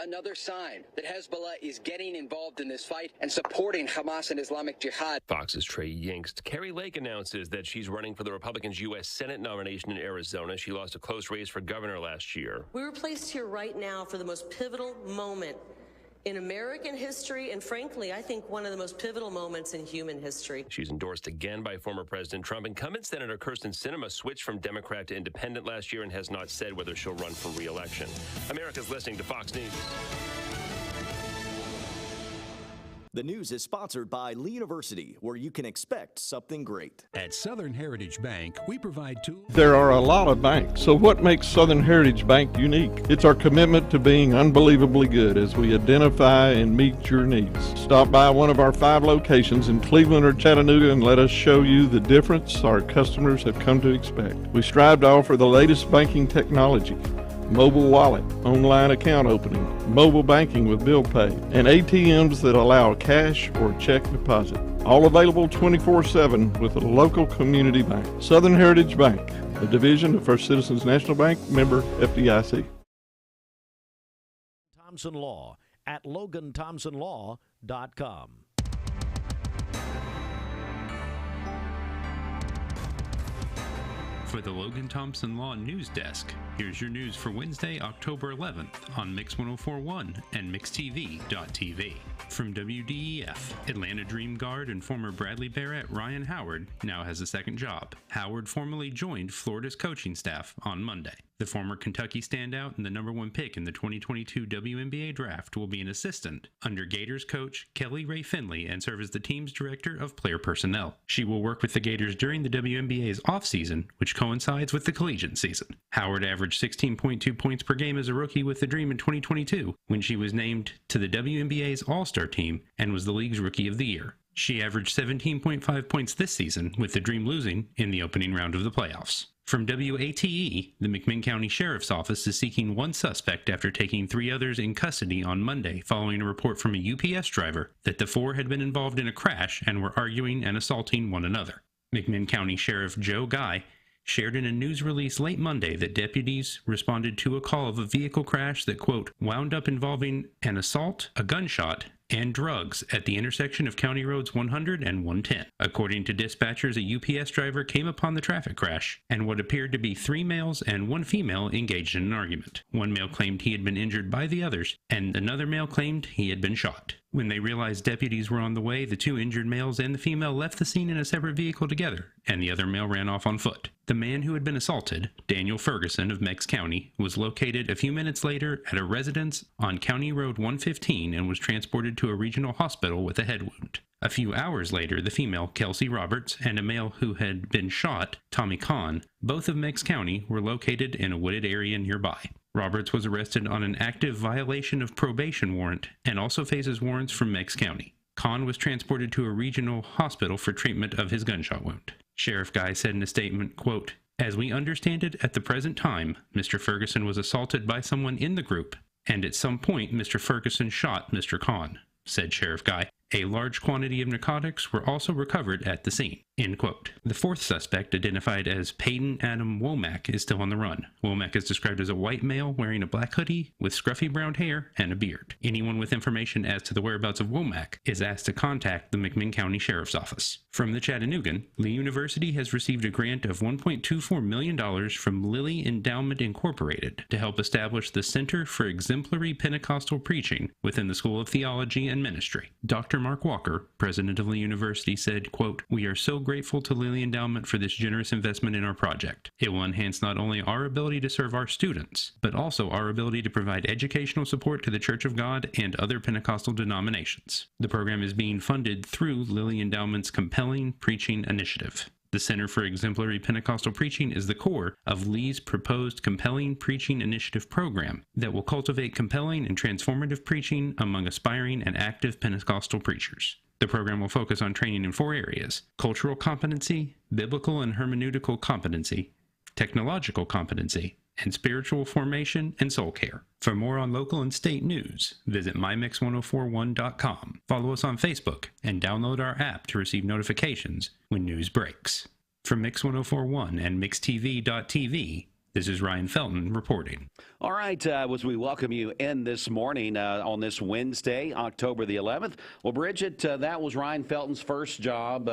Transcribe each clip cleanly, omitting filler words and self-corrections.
Another sign that Hezbollah is getting involved in this fight and supporting Hamas and Islamic Jihad. Fox's Trey Yingst. Carrie Lake announces that she's running for the Republicans' U.S. Senate nomination in Arizona. She lost a close race for governor last year. We were placed here right now for the most pivotal moment in American history, and frankly, I think one of the most pivotal moments in human history. She's endorsed again by former President Trump. Incumbent Senator Kyrsten Sinema switched from Democrat to Independent last year and has not said whether she'll run for re-election. America's listening to Fox News. The news is sponsored by Lee University, where you can expect something great. At Southern Heritage Bank, we provide tools. There are a lot of banks, so what makes Southern Heritage Bank unique? It's our commitment to being unbelievably good as we identify and meet your needs. Stop by one of our 5 locations in Cleveland or Chattanooga and let us show you the difference our customers have come to expect. We strive to offer the latest banking technology: mobile wallet, online account opening, mobile banking with bill pay, and ATMs that allow cash or check deposit. All available 24/7 with a local community bank. Southern Heritage Bank, a division of First Citizens National Bank, member FDIC. Thompson Law at LoganThompsonLaw.com. For the Logan Thompson Law News Desk, here's your news for Wednesday, October 11th on Mix 104.1 and MixTV.tv. From WDEF, Atlanta Dream Guard and former Bradley Barrett Ryan Howard now has a second job. Howard formally joined Florida's coaching staff on Monday. The former Kentucky standout and the #1 pick in the 2022 WNBA draft will be an assistant under Gators coach Kelly Ray Finley and serve as the team's director of player personnel. She will work with the Gators during the WNBA's offseason, which coincides with the collegiate season. Howard averaged 16.2 points per game as a rookie with the Dream in 2022 when she was named to the WNBA's All-Star team and was the league's Rookie of the Year. She averaged 17.5 points this season, with the Dream losing in the opening round of the playoffs. From WATE, the McMinn County Sheriff's Office is seeking one suspect after taking 3 others in custody on Monday following a report from a UPS driver that the 4 had been involved in a crash and were arguing and assaulting one another. McMinn County Sheriff Joe Guy shared in a news release late Monday that deputies responded to a call of a vehicle crash that, quote, wound up involving an assault, a gunshot, and drugs at the intersection of County Roads 100 and 110. According to dispatchers, a UPS driver came upon the traffic crash and what appeared to be 3 males and 1 female engaged in an argument. One male claimed he had been injured by the others, and another male claimed he had been shot. When they realized deputies were on the way, the 2 injured males and the female left the scene in a separate vehicle together, and the other male ran off on foot. The man who had been assaulted, Daniel Ferguson of Meigs County, was located a few minutes later at a residence on County Road 115 and was transported to a regional hospital with a head wound. A few hours later, the female, Kelsey Roberts, and a male who had been shot, Tommy Kahn, both of Meigs County, were located in a wooded area nearby. Roberts was arrested on an active violation of probation warrant and also faces warrants from Meigs County. Kahn was transported to a regional hospital for treatment of his gunshot wound. Sheriff Guy said in a statement, quote, as we understand it at the present time, Mr. Ferguson was assaulted by someone in the group, and at some point Mr. Ferguson shot Mr. Kahn, said Sheriff Guy. A large quantity of narcotics were also recovered at the scene, end quote. The 4th suspect, identified as Peyton Adam Womack, is still on the run. Womack is described as a white male wearing a black hoodie with scruffy brown hair and a beard. Anyone with information as to the whereabouts of Womack is asked to contact the McMinn County Sheriff's Office. From the Chattanoogan, Lee University has received a grant of $1.24 million from Lilly Endowment Incorporated to help establish the Center for Exemplary Pentecostal Preaching within the School of Theology and Ministry. Dr. Mark Walker, president of Lee University, said, quote, we are so grateful to Lilly Endowment for this generous investment in our project. It will enhance not only our ability to serve our students, but also our ability to provide educational support to the Church of God and other Pentecostal denominations. The program is being funded through Lilly Endowment's Compelling Preaching Initiative. The Center for Exemplary Pentecostal Preaching is the core of Lee's proposed Compelling Preaching Initiative program that will cultivate compelling and transformative preaching among aspiring and active Pentecostal preachers. The program will focus on training in 4 areas: cultural competency, biblical and hermeneutical competency, technological competency, and spiritual formation and soul care. For more on local and state news, visit mymix1041.com. Follow us on Facebook and download our app to receive notifications when news breaks. From Mix 1041 and MixTV.tv, This is Ryan Felton reporting. All right, as we welcome you in this morning on this Wednesday, October the 11th. Well, Bridget, that was Ryan Felton's first job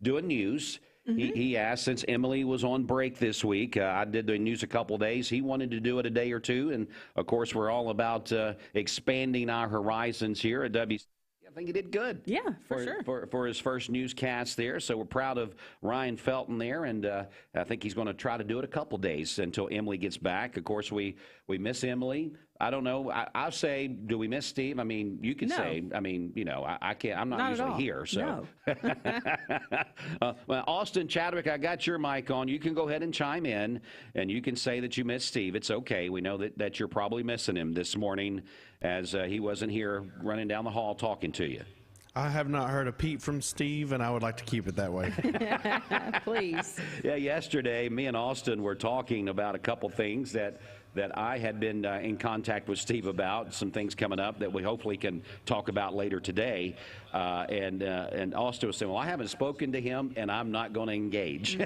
doing news. Mm-hmm. He asked, since Emily was on break this week, I did the news a couple days. He wanted to do it a day or two. And, of course, we're all about expanding our horizons here at WC. I think he did good. Yeah, for sure. For his first newscast there. So we're proud of Ryan Felton there, and I think he's going to try to do it a couple days until Emily gets back. Of course, we miss Emily. I don't know. I'll say, do we miss Steve? I mean, you could say. I mean, you know, I can't. I'm not usually here. So, no. Well, Austin Chadwick, I got your mic on. You can go ahead and chime in, and you can say that you miss Steve. It's okay. We know that you're probably missing him this morning, as he wasn't here running down the hall talking to you. I have not heard a peep from Steve, and I would like to keep it that way. Please. Yeah, yesterday, me and Austin were talking about a couple things that I had been in contact with Steve about, some things coming up that we hopefully can talk about later today. And Austin was saying, well, I haven't spoken to him, and I'm not going to engage.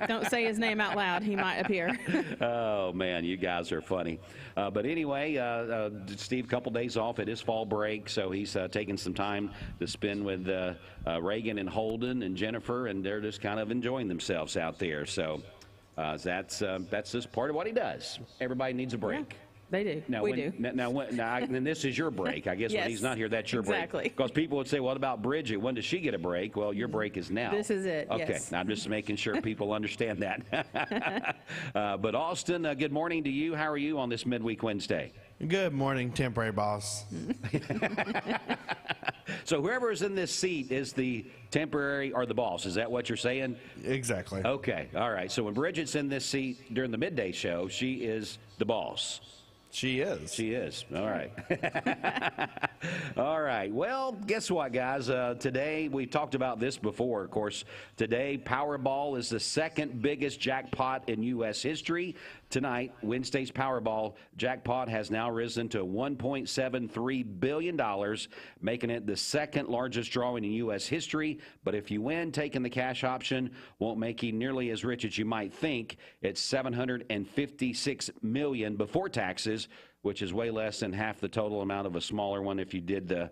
Don't say his name out loud. He might appear. Oh, man, you guys are funny. But anyway, Steve, a couple days off at his fall break, so he's taking some time to spend with Reagan and Holden and Jennifer, and they're just kind of enjoying themselves out there. So that's just part of what he does. Everybody needs a break. Yeah. They do. We do. Now, and this is your break. I guess Yes, when he's not here, that's your exactly. break. Because people would say, what about Bridget? When does she get a break? Well, your break is now. This is it, Okay, yes. I'm just making sure people understand that. But Austin, good morning to you. How are you on this midweek Wednesday? Good morning, temporary boss. So whoever is in this seat is the temporary or the boss. Is that what you're saying? Exactly. Okay, all right. So when Bridget's in this seat during the midday show, she is the boss. She is. She is. All right. All right. Well, guess what, guys? Today, we talked about this before, of course. Today, Powerball is the second biggest jackpot in U.S. history. Tonight, Wednesday's Powerball jackpot has now risen to $1.73 billion, making it the second largest drawing in U.S. history. But if you win, taking the cash option won't make you nearly as rich as you might think. It's $756 million before taxes, which is way less than half the total amount of a smaller one if you did the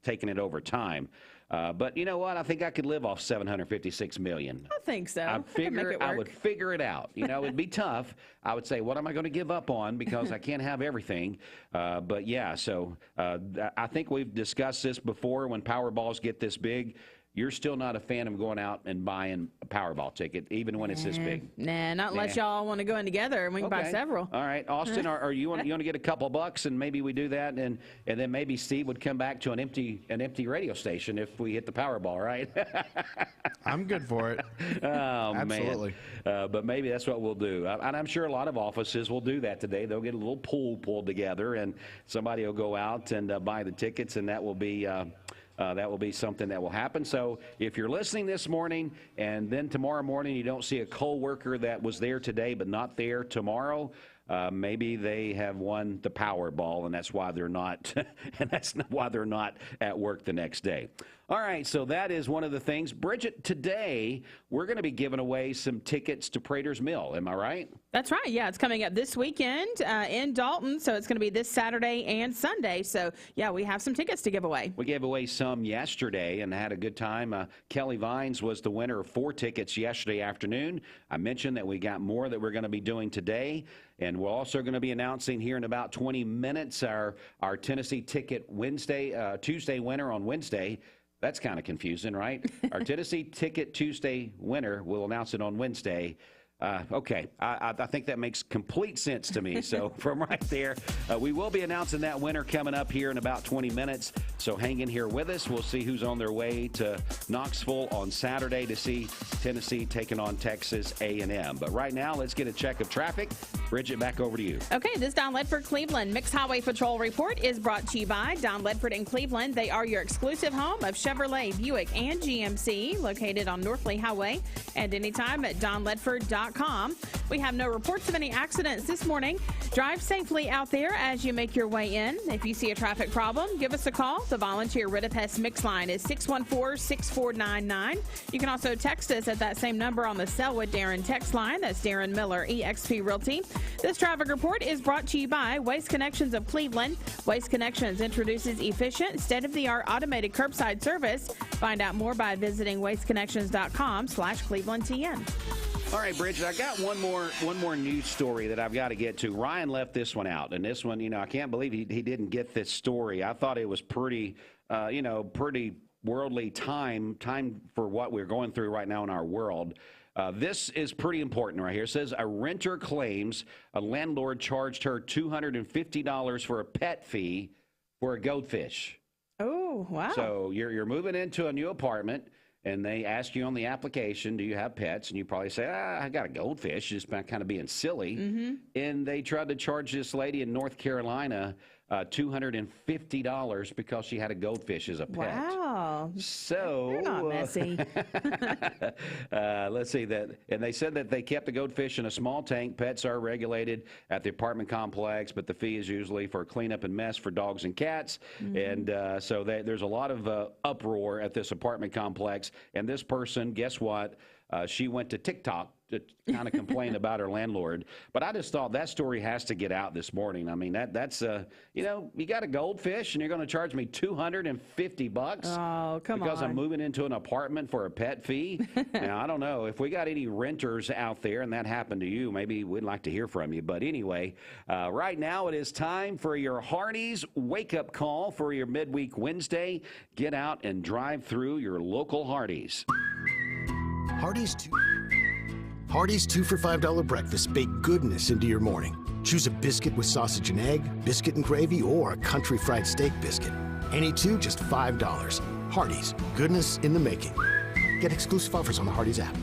taking it over time. But you know what? I think I could live off $756 million. I think so. I would figure it out. You know, it'd be tough. I would say, what am I going to give up on? Because I can't have everything. But yeah, so I think we've discussed this before. When Powerballs get this big, you're still not a fan of going out and buying a Powerball ticket, even when it's this big. Nah, not unless y'all want to go in together and we can buy several. All right, Austin, are you want to get a couple bucks and maybe we do that, and then maybe Steve would come back to an empty radio station if we hit the Powerball, right? I'm good for it. Oh, absolutely. Man. But maybe that's what we'll do. And I'm sure a lot of offices will do that today. They'll get a little pool pulled together, and somebody will go out and buy the tickets, and that will be something that will happen. So if you're listening this morning and then tomorrow morning you don't see a coworker that was there today but not there tomorrow, maybe they have won the Powerball, and that's why they're not at work the next day. All right, so that is one of the things. Bridget, today we're going to be giving away some tickets to Prater's Mill. Am I right? That's right. Yeah, it's coming up this weekend in Dalton, so it's going to be this Saturday and Sunday. So, yeah, we have some tickets to give away. We gave away some yesterday and had a good time. Kelly Vines was the winner of 4 tickets yesterday afternoon. I mentioned that we got more that we're going to be doing today. And we're also going to be announcing here in about 20 minutes our Tennessee Ticket Tuesday winner on Wednesday. That's kind of confusing, right? Our Tennessee Ticket Tuesday winner, we'll announce it on Wednesday. Okay, I think that makes complete sense to me. So from right there, we will be announcing that winner coming up here in about 20 minutes. So hang in here with us. We'll see who's on their way to Knoxville on Saturday to see Tennessee taking on Texas A&M. But right now, let's get a check of traffic. Bridget, back over to you. Okay, this Don Ledford Cleveland Mixed Highway Patrol report is brought to you by Don Ledford in Cleveland. They are your exclusive home of Chevrolet, Buick, and GMC, located on Northley Highway, and anytime at donledford.com. clevelandtn.com. We have no reports of any accidents this morning. Drive safely out there as you make your way in. If you see a traffic problem, give us a call. The volunteer Rid-a-Pest Mix line is 614-6499. You can also text us at that same number on the Selwood Darren text line. That's Darren Miller, eXp Realty. This traffic report is brought to you by Waste Connections of Cleveland. Waste Connections introduces efficient, state-of-the-art automated curbside service. Find out more by visiting wasteconnections.com/ClevelandTN. All right, Bridget, I got one more news story that I've got to get to. Ryan left this one out, and this one, I can't believe he didn't get this story. I thought it was pretty worldly time for what we're going through right now in our world. This is pretty important right here. It says a renter claims a landlord charged her $250 for a pet fee for a goldfish. Oh, wow. So you're moving into a new apartment, and they ask you on the application, do you have pets? And you probably say, I got a goldfish, just kind of being silly. Mm-hmm. And they tried to charge this lady in North Carolina $250 because she had a goldfish as a pet. Wow. So they're not messy. Let's see that. And they said that they kept the goldfish in a small tank. Pets are regulated at the apartment complex, but the fee is usually for cleanup and mess for dogs and cats. Mm-hmm. And so there's a lot of uproar at this apartment complex. And this person, guess what? She went to TikTok to kind of complain about her landlord. But I just thought that story has to get out this morning. I mean, that's you got a goldfish and you're going to charge me $250? Oh, come on. Because I'm moving into an apartment for a pet fee? Now, I don't know. If we got any renters out there and that happened to you, maybe we'd like to hear from you. But anyway, right now it is time for your Hardee's wake-up call for your midweek Wednesday. Get out and drive through your local Hardee's. Hardee's 2 for $5 breakfast bake goodness into your morning. Choose a biscuit with sausage and egg, biscuit and gravy, or a country fried steak biscuit. Any two, just $5. Hardee's, goodness in the making. Get exclusive offers on the Hardee's app.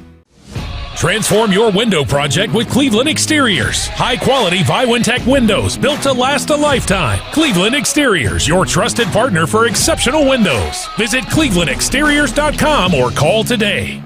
Transform your window project with Cleveland Exteriors. High-quality Viwintech windows built to last a lifetime. Cleveland Exteriors, your trusted partner for exceptional windows. Visit clevelandexteriors.com or call today.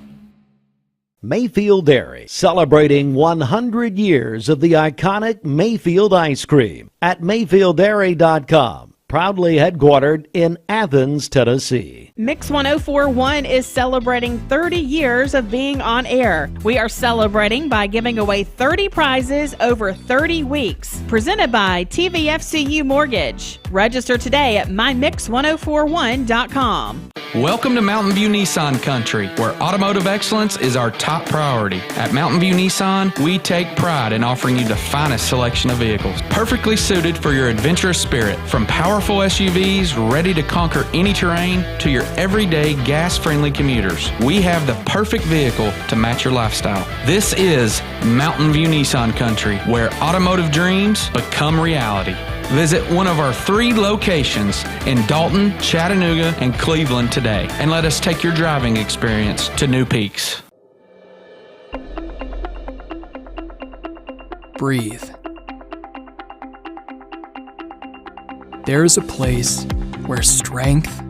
Mayfield Dairy, celebrating 100 years of the iconic Mayfield ice cream at mayfielddairy.com. Proudly headquartered in Athens, Tennessee. Mix 1041 is celebrating 30 years of being on air. We are celebrating by giving away 30 prizes over 30 weeks. Presented by TVFCU Mortgage. Register today at mymix1041.com. Welcome to Mountain View Nissan Country, where automotive excellence is our top priority. At Mountain View Nissan, we take pride in offering you the finest selection of vehicles, perfectly suited for your adventurous spirit. From powerful SUVs ready to conquer any terrain to your everyday gas-friendly commuters, we have the perfect vehicle to match your lifestyle. This is Mountain View Nissan Country, where automotive dreams become reality. Visit one of our 3 locations in Dalton, Chattanooga, and Cleveland today, and let us take your driving experience to new peaks. Breathe. There is a place where strength,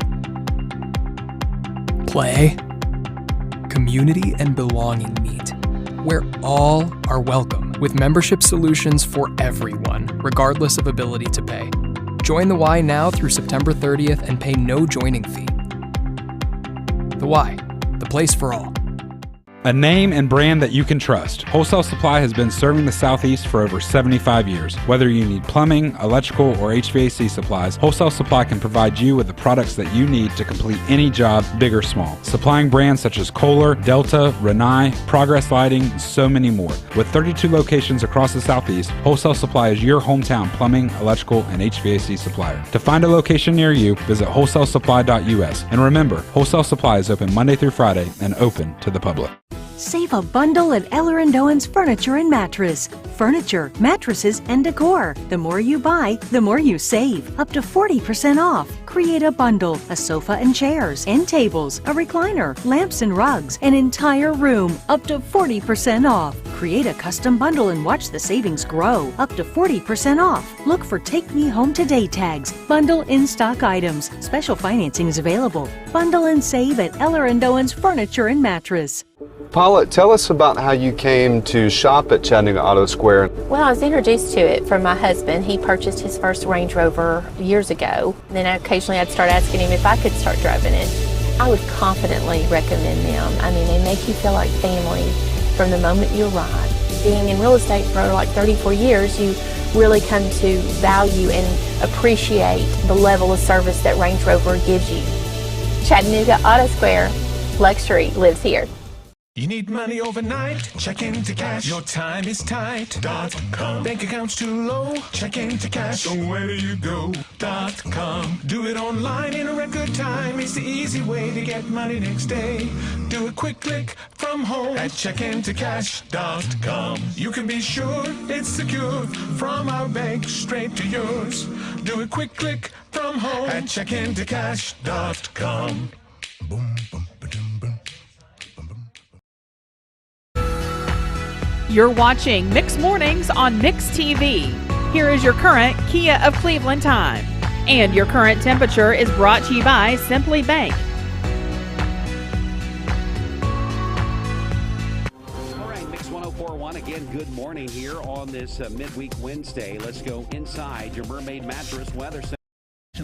play, community, and belonging meet, where all are welcome, with membership solutions for everyone, regardless of ability to pay. Join the Y now through September 30th and pay no joining fee. The Y, the place for all. A name and brand that you can trust. Wholesale Supply has been serving the Southeast for over 75 years. Whether you need plumbing, electrical, or HVAC supplies, Wholesale Supply can provide you with the products that you need to complete any job, big or small. Supplying brands such as Kohler, Delta, Rinnai, Progress Lighting, and so many more. With 32 locations across the Southeast, Wholesale Supply is your hometown plumbing, electrical, and HVAC supplier. To find a location near you, visit wholesalesupply.us. And remember, Wholesale Supply is open Monday through Friday and open to the public. Save a bundle at Eller & Owen's Furniture and Mattress. Furniture, mattresses, and decor. The more you buy, the more you save. Up to 40% off. Create a bundle, a sofa and chairs, end tables, a recliner, lamps and rugs, an entire room. Up to 40% off. Create a custom bundle and watch the savings grow. Up to 40% off. Look for Take Me Home Today tags. Bundle in-stock items. Special financing is available. Bundle and save at Eller & Owen's Furniture and Mattress. Paula, tell us about how you came to shop at Chattanooga Auto Square. Well, I was introduced to it from my husband. He purchased his first Range Rover years ago. And then occasionally I'd start asking him if I could start driving it. I would confidently recommend them. I mean, they make you feel like family from the moment you arrive. Being in real estate for like 34 years, you really come to value and appreciate the level of service that Range Rover gives you. Chattanooga Auto Square, luxury lives here. You need money overnight? Check into cash. Your time is tight. .com. Bank accounts too low? Check into cash. So where do you go? .com. Do it online in a record time. It's the easy way to get money next day. Do a quick click from home at checkintocash.com. You can be sure it's secure from our bank straight to yours. Do a quick click from home at checkintocash.com. Boom, boom, ba-dum, boom. You're watching Mix Mornings on Mix TV. Here is your current Kia of Cleveland time. And your current temperature is brought to you by Simply Bank. All right, Mix 104.1 again. Good morning here on this midweek Wednesday. Let's go inside your Mermaid Mattress Weather Center.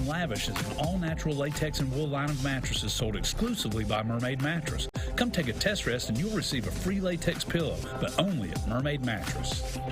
Lavish is an all-natural latex and wool line of mattresses sold exclusively by Mermaid Mattress. Come take a test rest and you'll receive a free latex pillow, but only at Mermaid Mattress.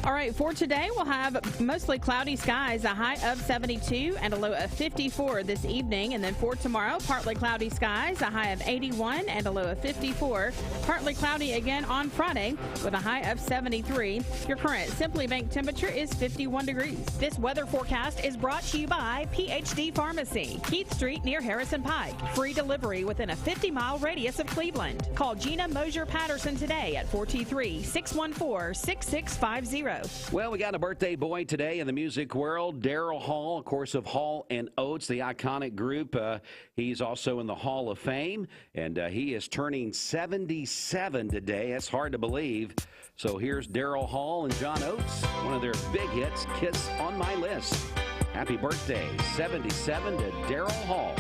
All right, for today, we'll have mostly cloudy skies, a high of 72 and a low of 54 this evening. And then for tomorrow, partly cloudy skies, a high of 81 and a low of 54. Partly cloudy again on Friday with a high of 73. Your current Simply Bank temperature is 51 degrees. This weather forecast is brought to you by PhD Pharmacy, Keith Street near Harrison Pike. Free delivery within a 50-mile radius of Cleveland. Call Gina Mosier Patterson today at 423-614-6650. Well, we got a birthday boy today in the music world, Daryl Hall, of course, of Hall & Oates, the iconic group. He's also in the Hall of Fame, and he is turning 77 today. That's hard to believe. So here's Daryl Hall and John Oates, one of their big hits, Kiss on My List. Happy birthday, 77 to Daryl Hall.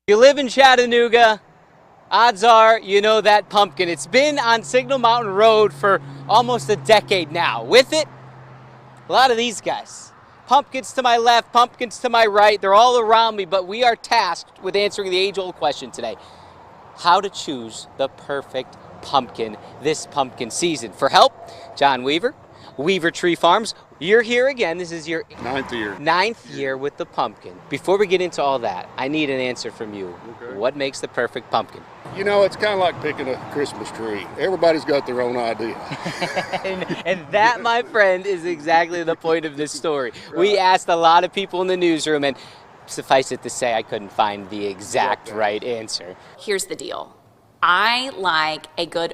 You live in Chattanooga, odds are you know that pumpkin. It's been on Signal Mountain Road for almost a decade now. With it, a lot of these guys. Pumpkins to my left, pumpkins to my right, they're all around me, but we are tasked with answering the age-old question today. How to choose the perfect pumpkin this pumpkin season. For help, John Weaver, Weaver Tree Farms. You're here again. This is your ninth year with the pumpkin. Before we get into all that, I need an answer from you. Okay. What makes the perfect pumpkin? You know, it's kind of like picking a Christmas tree. Everybody's got their own idea. and that, my friend, is exactly the point of this story. Right. We asked a lot of people in the newsroom, and suffice it to say, I couldn't find the exact right answer. Here's the deal. I like a good